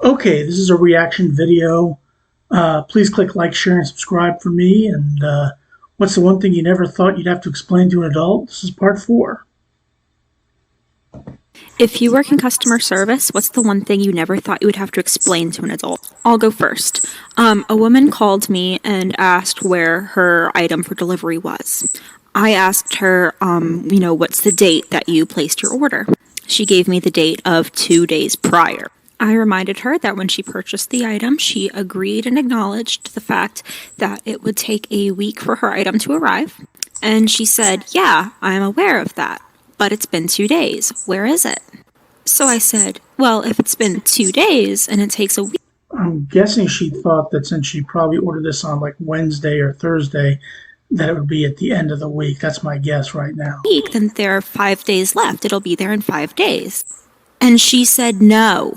Okay, this is a reaction video. Please click like, share, and subscribe for me. And what's the one thing you never thought you'd have to explain to an adult? This is part 4. If you work in customer service, what's the one thing you never thought you would have to explain to an adult? I'll go first. A woman called me and asked where her item for delivery was. I asked her, what's the date that you placed your order? She gave me the date of 2 days prior. I reminded her that when she purchased the item, she agreed and acknowledged the fact that it would take a week for her item to arrive. And she said, yeah, I'm aware of that, but it's been 2 days. Where is it? So I said, well, if it's been 2 days and it takes a week, I'm guessing she thought that since she probably ordered this on like Wednesday or Thursday, that it would be at the end of the week. That's my guess right now. then there are 5 days left. It'll be there in 5 days. And she said no.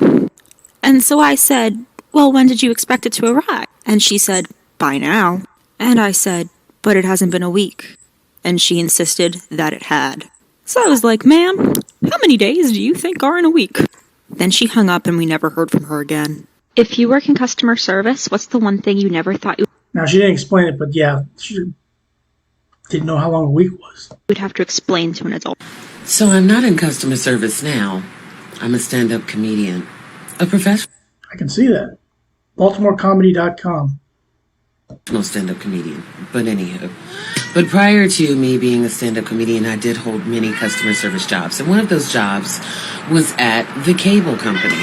And so I said, well, when did you expect it to arrive? And she said, by now. And I said, but it hasn't been a week. And she insisted that it had. So I was like, ma'am, how many days do you think are in a week? Then she hung up and we never heard from her again. If you work in customer service, what's the one thing you never thought you Now, she didn't explain it, but yeah, she didn't know how long a week was. would have to explain to an adult? So I'm not in customer service now. I'm a stand-up comedian. A professional I can see that. BaltimoreComedy.com. stand-up comedian. But anywho. But prior to me being a stand-up comedian, I did hold many customer service jobs. And one of those jobs was at the cable company.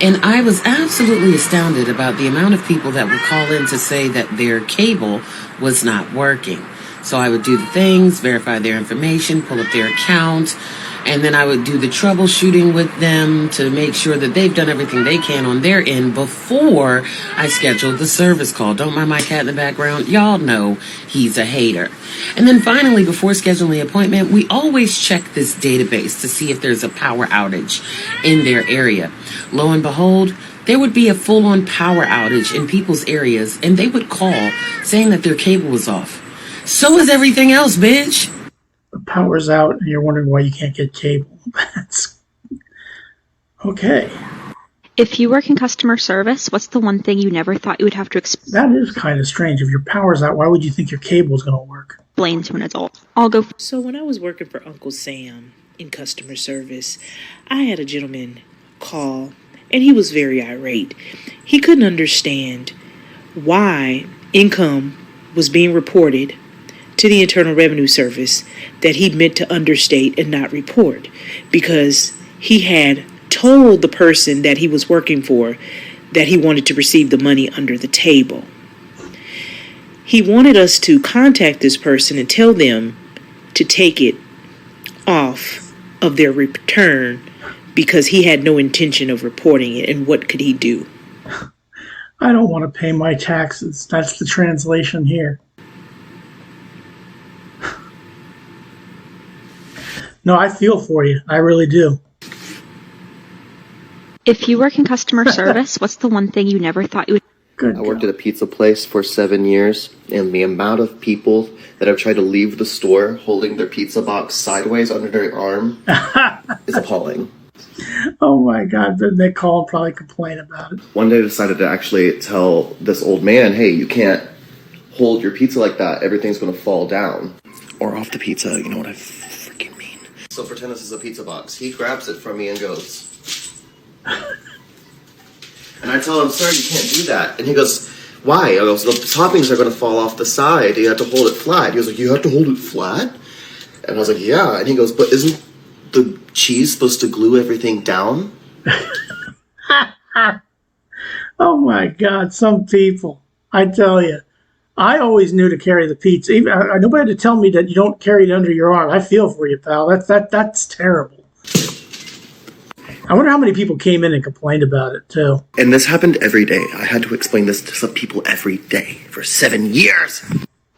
And I was absolutely astounded about the amount of people that would call in to say that their cable was not working. So I would do the things, verify their information, pull up their account, and then I would do the troubleshooting with them to make sure that they've done everything they can on their end before I scheduled the service call. Don't mind my cat in the background. Y'all know he's a hater. And then finally, before scheduling the appointment, we always check this database to see if there's a power outage in their area. Lo and behold, there would be a full-on power outage in people's areas, and they would call saying that their cable was off. So is everything else, bitch. The power's out and you're wondering why you can't get cable. That's okay. If you work in customer service, what's the one thing you never thought you would have to That is kind of strange. If your power's out, why would you think your cable is going to work? explain to an adult? I'll go So when I was working for Uncle Sam in customer service, I had a gentleman call, and he was very irate. He couldn't understand why income was being reported to the Internal Revenue Service that he meant to understate and not report, because he had told the person that he was working for that he wanted to receive the money under the table. He wanted us to contact this person and tell them to take it off of their return because he had no intention of reporting it, and what could he do? I don't want to pay my taxes. That's the translation here. No, I feel for you. I really do. If you work in customer service, what's the one thing you never thought you would Good I worked God. at a pizza place for 7 years, and the amount of people that have tried to leave the store holding their pizza box sideways under their arm is appalling. Oh my God. Then they call and probably complain about it. One day I decided to actually tell this old man, hey, you can't hold your pizza like that. Everything's going to fall down. Or off the pizza, you know what I freaking mean. So pretend this is a pizza box. He grabs it from me and goes... And I tell him, sir, you can't do that. And he goes, why? I go, the toppings are going to fall off the side. You have to hold it flat. He was like, you have to hold it flat? And I was like, yeah. And he goes, but isn't the cheese supposed to glue everything down? Oh my God. Some people. I tell you. I always knew to carry the pizza. Even, nobody had to tell me that you don't carry it under your arm. I feel for you, pal. That's terrible. I wonder how many people came in and complained about it, too. And this happened every day. I had to explain this to some people every day for 7 years.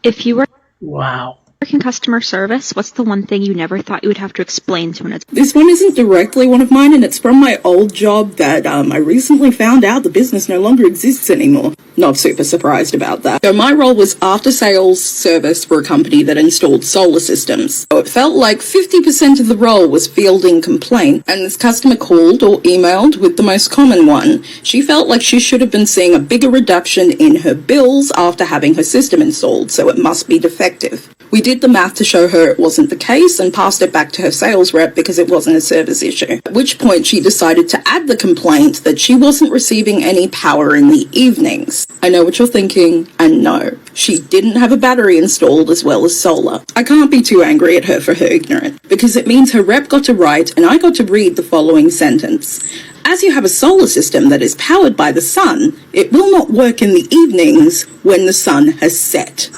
If you work Wow. In customer service, what's the one thing you never thought you would have to explain to an adult? This one isn't directly one of mine, and it's from my old job that I recently found out the business no longer exists anymore. Not super surprised about that. So my role was after sales service for a company that installed solar systems. So it felt like 50% of the role was fielding complaints, and this customer called or emailed with the most common one. She felt like she should have been seeing a bigger reduction in her bills after having her system installed, so it must be defective. We did the math to show her it wasn't the case and passed it back to her sales rep because it wasn't a service issue. At which point she decided to add the complaint that she wasn't receiving any power in the evenings. I know what you're thinking, and no, she didn't have a battery installed as well as solar. I can't be too angry at her for her ignorance, because it means her rep got to write and I got to read the following sentence. As you have a solar system that is powered by the sun, it will not work in the evenings when the sun has set.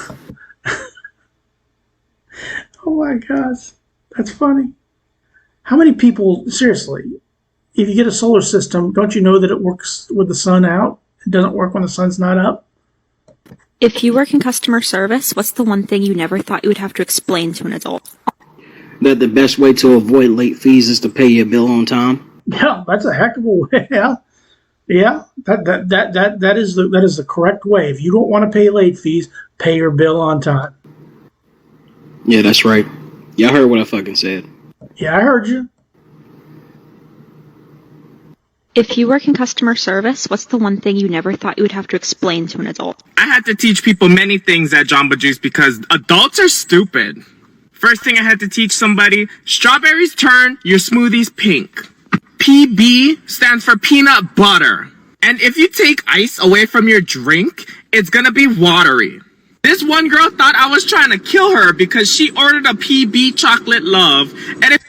Oh my gosh, that's funny. How many people, seriously, if you get a solar system, don't you know that it works with the sun out? It doesn't work when the sun's not up? If you work in customer service, what's the one thing you never thought you would have to explain to an adult? That the best way to avoid late fees is to pay your bill on time. Yeah, that's a heck of a way. Yeah, that is the correct way. If you don't want to pay late fees, pay your bill on time. Yeah, that's right. Y'all heard what I fucking said. Yeah, I heard you. If you work in customer service, what's the one thing you never thought you would have to explain to an adult? I had to teach people many things at Jamba Juice because adults are stupid. First thing I had to teach somebody, strawberries turn your smoothies pink. PB stands for peanut butter. And if you take ice away from your drink, it's gonna be watery. This one girl thought I was trying to kill her because she ordered a PB chocolate love. And if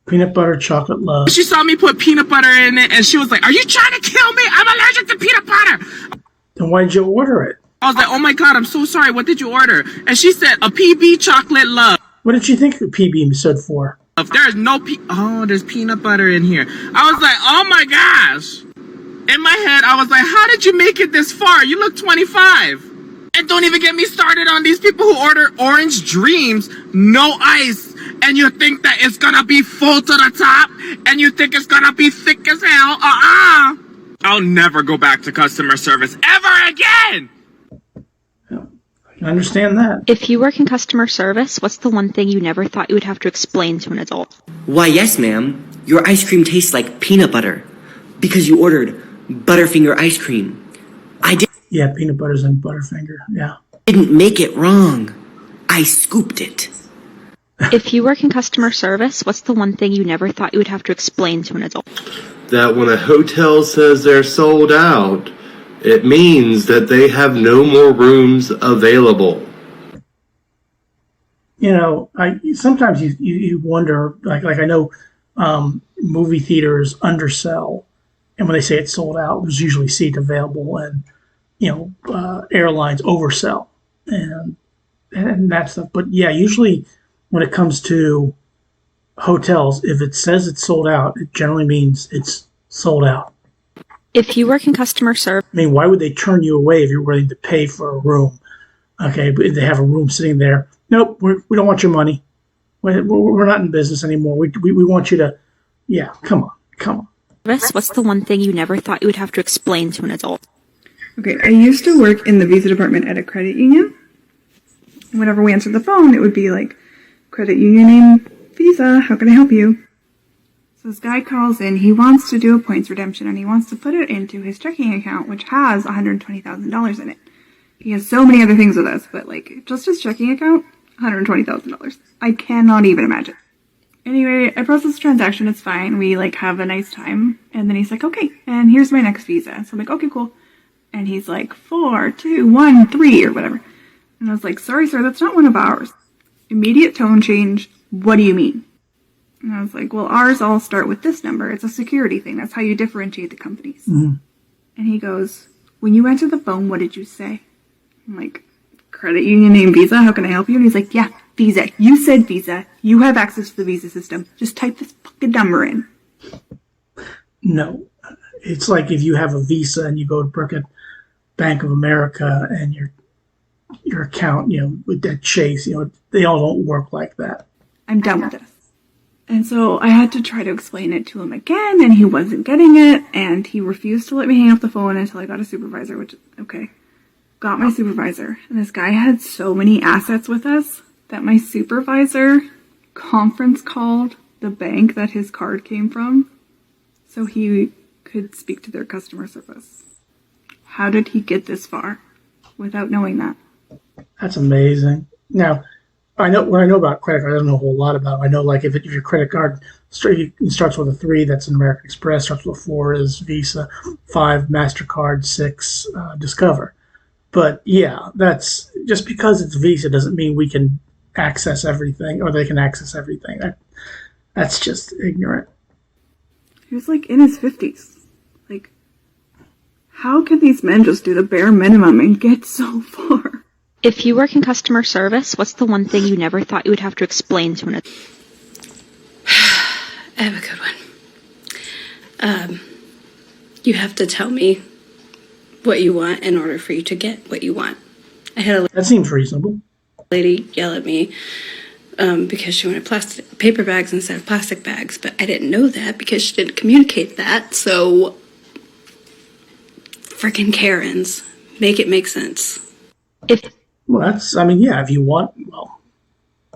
Peanut butter chocolate love. she saw me put peanut butter in it, and she was like, "Are you trying to kill me? I'm allergic to peanut butter." Then why did you order it? I was like, "Oh my God, I'm so sorry. What did you order?" And she said, "A PB chocolate love." What did you think the PB stood for? There's no there's peanut butter in here. I was like, "Oh my gosh." In my head, I was like, "How did you make it this far? You look 25. And don't even get me started on these people who order Orange Dreams, no ice, and you think that it's gonna be full to the top, and you think it's gonna be thick as hell. I'll never go back to customer service ever again. I understand that. If you work in customer service, what's the one thing you never thought you would have to explain to an adult? Why, yes, ma'am. Your ice cream tastes like peanut butter because you ordered Butterfinger ice cream. Yeah, peanut butter's in Butterfinger. Yeah. Didn't make it wrong. I scooped it. If you work in customer service, what's the one thing you never thought you would have to explain to an adult? That when a hotel says they're sold out, it means that they have no more rooms available. You know, sometimes you wonder, like I know movie theaters undersell, and when they say it's sold out, there's usually seats available, and airlines oversell and that stuff. But yeah, usually when it comes to hotels, if it says it's sold out, it generally means it's sold out. If you work in customer service, I mean, why would they turn you away if you're willing to pay for a room? Okay, but if they have a room sitting there, nope, we don't want your money. We're not in business anymore. We want you to, yeah, come on. what's the one thing you never thought you would have to explain to an adult? Okay, I used to work in the visa department at a credit union. Whenever we answered the phone, it would be like, credit union name Visa, how can I help you? So this guy calls in, he wants to do a points redemption, and he wants to put it into his checking account, which has $120,000 in it. He has so many other things with us, but just his checking account, $120,000. I cannot even imagine. Anyway, I process the transaction, it's fine, we have a nice time, and then he's like, okay, and here's my next Visa. So I'm like, okay, cool. And he's like, 4, 2, 1, 3, or whatever. And I was like, sorry, sir, that's not one of ours. Immediate tone change. What do you mean? And I was like, well, ours all start with this number. It's a security thing. That's how you differentiate the companies. Mm-hmm. And he goes, when you answered the phone, what did you say? I'm like, credit union name Visa, how can I help you? And he's like, yeah, Visa. You said Visa. You have access to the Visa system. Just type this fucking number in. No. It's like if you have a Visa and you go to Bank of America and your account, with that Chase, they all don't work like that. I'm done with this. And so I had to try to explain it to him again, and he wasn't getting it, and he refused to let me hang up the phone until I got a supervisor, which, okay. Got my supervisor, and this guy had so many assets with us that my supervisor conference called the bank that his card came from so he could speak to their customer service. How did he get this far without knowing that? That's amazing. Now, what I know about credit card, I don't know a whole lot about it. I know, like, if your credit card starts with a 3, that's an American Express. Starts with a 4 is Visa. 5, MasterCard. 6, Discover. But yeah, that's just because it's Visa doesn't mean we can access everything, or they can access everything. That's just ignorant. He was like in his 50s. Like, how can these men just do the bare minimum and get so far? If you work in customer service, what's the one thing you never thought you would have to explain to an adult? I have a good one. You have to tell me what you want in order for you to get what you want. I had That seems reasonable. lady yell at me because she wanted paper bags instead of plastic bags, but I didn't know that because she didn't communicate that. So, freaking Karens, make it make sense. If If you want,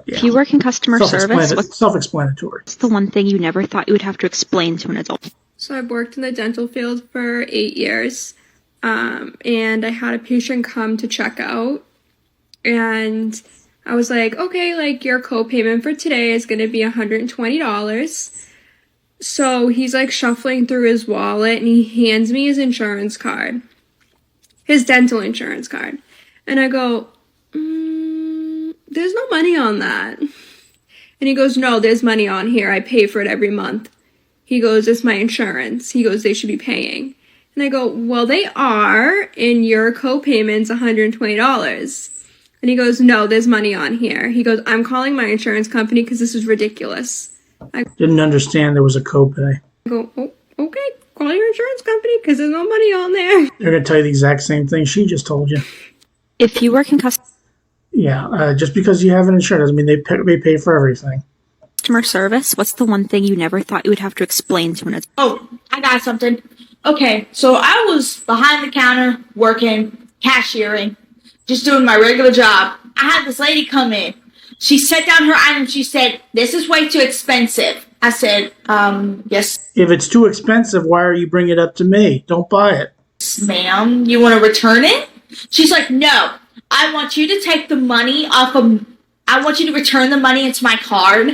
If you work in customer service, what's self-explanatory? the one thing you never thought you would have to explain to an adult? So I've worked in the dental field for 8 years, and I had a patient come to check out, and I was like, okay, like, your co-payment for today is going to be $120. So he's like shuffling through his wallet, and he hands me his insurance card, his dental insurance card. And I go, there's no money on that. And he goes, no, there's money on here. I pay for it every month. He goes, it's my insurance. He goes, they should be paying. And I go, well, they are, and your co-payment's $120. And he goes, no, there's money on here. He goes, I'm calling my insurance company because this is ridiculous. I Didn't understand there was a copay. go, oh, okay, call your insurance company because there's no money on there. They're going to tell you the exact same thing she just told you. If you work in Just because you have an insurance doesn't mean they pay for everything. customer service, what's the one thing you never thought you would have to explain to an adult? Oh, I got something. Okay, so I was behind the counter working, cashiering, just doing my regular job. I had this lady come in. She set down her item. She said, this is way too expensive. I said, yes, If it's too expensive, why are you bringing it up to me? Don't buy it. ma'am. You want to return it? She's like, no. I want you to take the money off of... I want you to return the money into my card,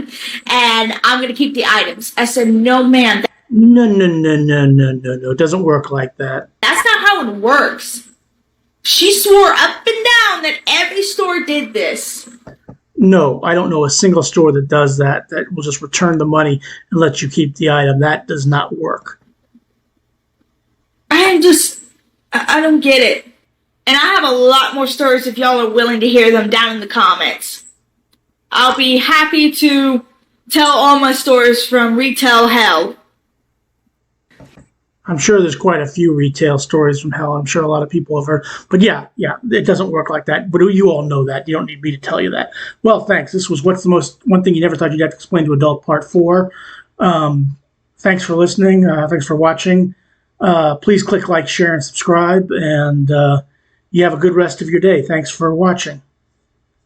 and I'm going to keep the items. I said, no, ma'am. No. It doesn't work like that. That's not how it works. She swore up and down that every store did this. No, I don't know a single store that does that will just return the money and let you keep the item. That does not work. I don't get it. And I have a lot more stories if y'all are willing to hear them down in the comments. I'll be happy to tell all my stories from retail hell. I'm sure there's quite a few retail stories from hell. I'm sure a lot of people have heard. But yeah, it doesn't work like that. But you all know that. You don't need me to tell you that. Well, thanks. This was one thing you never thought you'd have to explain to adult part 4. Thanks for listening. Thanks for watching. Please click like, share, and subscribe. And you have a good rest of your day. Thanks for watching.